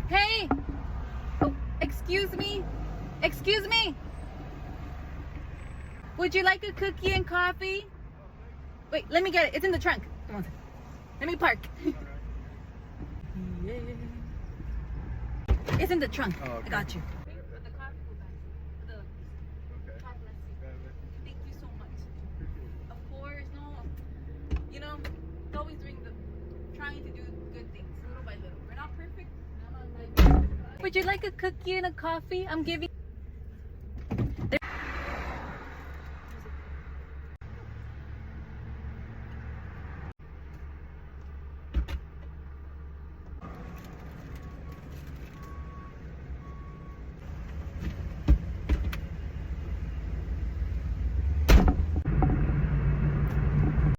Hey! Oh, excuse me? Excuse me? Would you like a cookie and coffee? Wait, let me get it. It's in the trunk. Come on. Let me park. Yeah. It's in the trunk. Oh, okay. I got you. Okay. The coffee will back. Okay. God bless you. God bless you. Thank you so much. Appreciate it. Of course, no. You know, it's always trying to do good things little by little. We're not perfect. Would you like a cookie and a coffee? I'm giving.